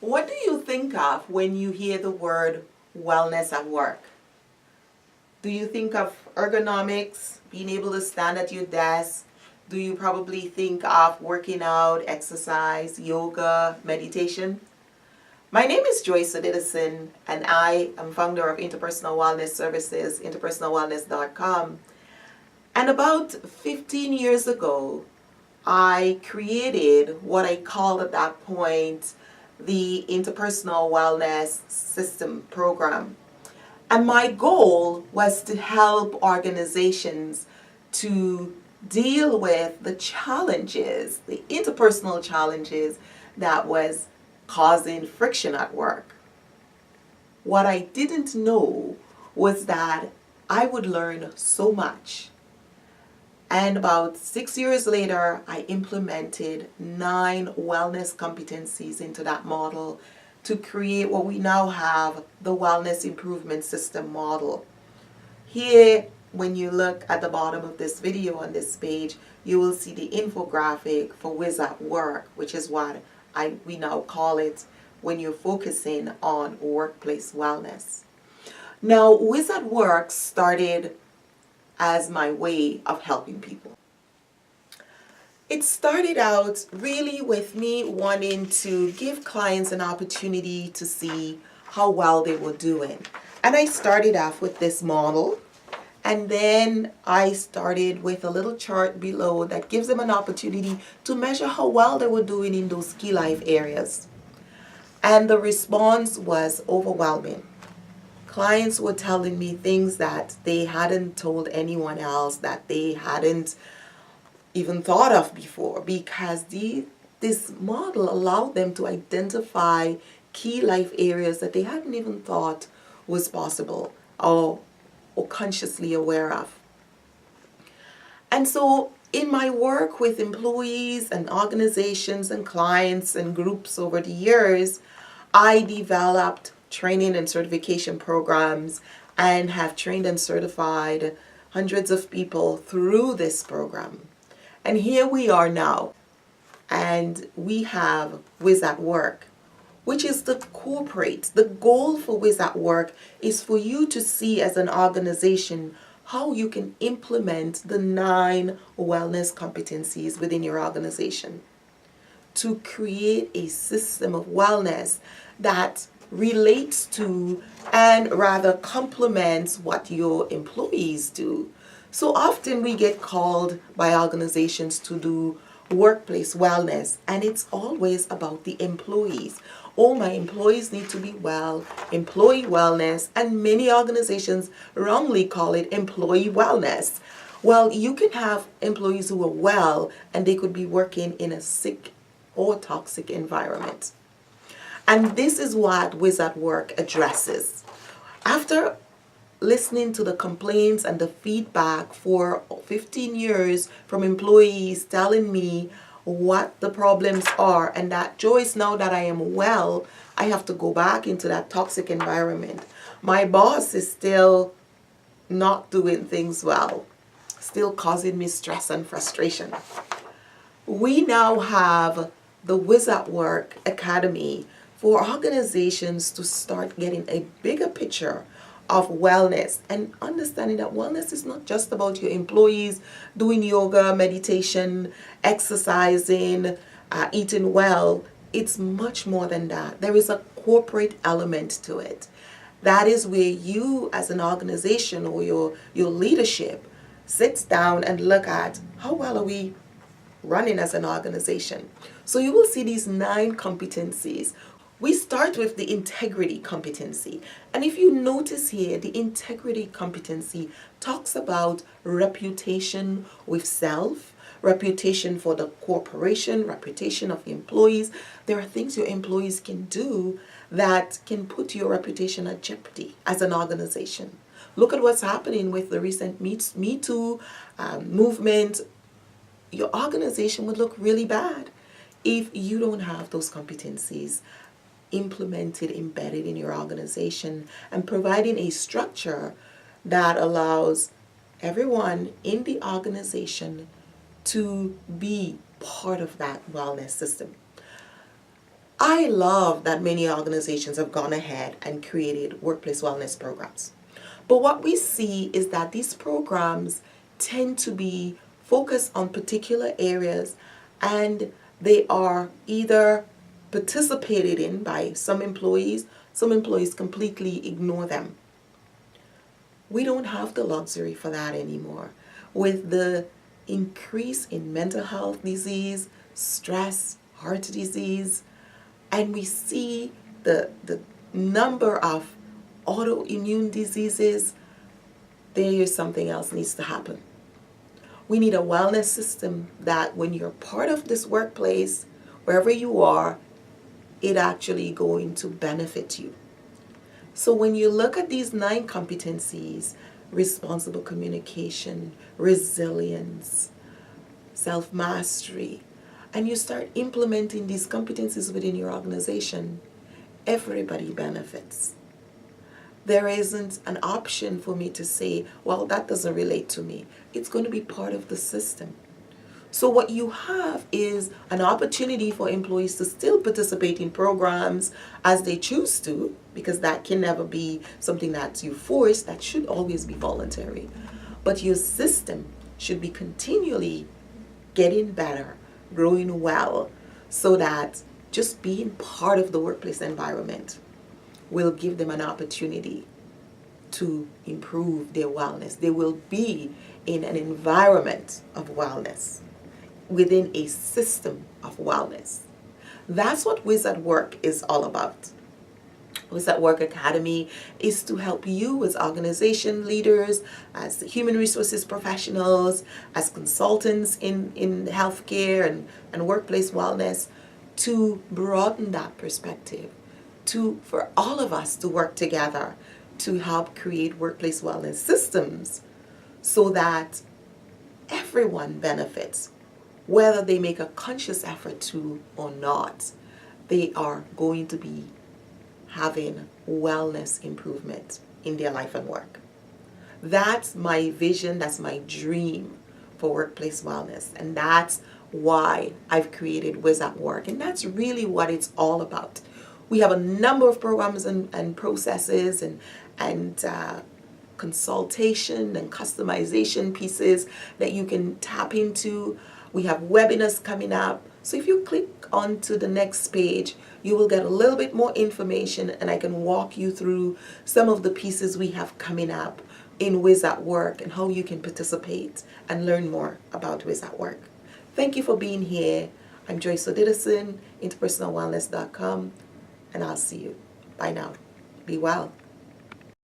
What do you think of when you hear the word wellness at work? Do you think of ergonomics, being able to stand at your desk? Do you probably think of working out, exercise, yoga, meditation? My name is Joyce Odidison, and I am founder of Interpersonal Wellness Services, interpersonalwellness.com. And about 15 years ago, I created what I called at that point the Interpersonal Wellness System Program. And my goal was to help organizations to deal with the challenges, the interpersonal challenges that was causing friction at work. What I didn't know was that I would learn so much. And about 6 years later, I implemented 9 wellness competencies into that model to create what we now have, the Wellness Improvement System model. Here, when you look at the bottom of this video on this page, you will see the infographic for WIS at Work, which is what we now call it when you're focusing on workplace wellness. Now, WIS at Work started as my way of helping people. It started out really with me wanting to give clients an opportunity to see how well they were doing. And I started off with this model, and then I started with a little chart below that gives them an opportunity to measure how well they were doing in those key life areas. And the response was overwhelming. Clients were telling me things that they hadn't told anyone else, that they hadn't even thought of before, because this model allowed them to identify key life areas that they hadn't even thought was possible or consciously aware of. And so in my work with employees and organizations and clients and groups over the years, I developed training and certification programs and have trained and certified hundreds of people through this program. And here we are now, and we have WIS at Work, which is the goal for WIS at Work is for you to see as an organization how you can implement the 9 wellness competencies within your organization to create a system of wellness that relates to and rather complements what your employees do. So often we get called by organizations to do workplace wellness, and it's always about the employees. Oh, my employees need to be well, employee wellness, and many organizations wrongly call it employee wellness. Well, you can have employees who are well and they could be working in a sick or toxic environment. And this is what WIS at Work addresses. After listening to the complaints and the feedback for 15 years from employees telling me what the problems are, and that, Joyce, now that I am well, I have to go back into that toxic environment. My boss is still not doing things well, still causing me stress and frustration. We now have the WIS at Work Academy for organizations to start getting a bigger picture of wellness and understanding that wellness is not just about your employees doing yoga, meditation, exercising, eating well. It's much more than that. There is a corporate element to it. That is where you as an organization or your leadership sits down and look at how well are we running as an organization. So you will see these 9 competencies. We start with the integrity competency. And if you notice here, the integrity competency talks about reputation with self, reputation for the corporation, reputation of the employees. There are things your employees can do that can put your reputation at jeopardy as an organization. Look at what's happening with the recent Me Too movement. Your organization would look really bad if you don't have those competencies implemented, embedded in your organization, and providing a structure that allows everyone in the organization to be part of that wellness system. I love that many organizations have gone ahead and created workplace wellness programs. But what we see is that these programs tend to be focused on particular areas, and they are either participated in by some employees completely ignore them. We don't have the luxury for that anymore. With the increase in mental health disease, stress, heart disease, and we see the number of autoimmune diseases, there is something else needs to happen. We need a wellness system that when you're part of this workplace, wherever you are, it actually going to benefit you. So when you look at these 9 competencies, responsible communication, resilience, self-mastery, and you start implementing these competencies within your organization, everybody benefits. There isn't an option for me to say, well, that doesn't relate to me. It's going to be part of the system. So what you have is an opportunity for employees to still participate in programs as they choose to, because that can never be something that you force. That should always be voluntary. But your system should be continually getting better, growing well, so that just being part of the workplace environment will give them an opportunity to improve their wellness. They will be in an environment of wellness, within a system of wellness. That's what WIS at Work is all about. WIS at Work Academy is to help you as organization leaders, as human resources professionals, as consultants in healthcare and workplace wellness, to broaden that perspective, for all of us to work together to help create workplace wellness systems so that everyone benefits. Whether they make a conscious effort to or not, they are going to be having wellness improvement in their life and work. That's my vision, that's my dream for workplace wellness, and that's why I've created WIS at Work, and that's really what it's all about. We have a number of programs and processes and consultation and customization pieces that you can tap into. We have webinars coming up. So if you click onto the next page, you will get a little bit more information, and I can walk you through some of the pieces we have coming up in WIS at Work and how you can participate and learn more about WIS at Work. Thank you for being here. I'm Joyce Odidison, interpersonalwellness.com, and I'll see you. Bye now. Be well.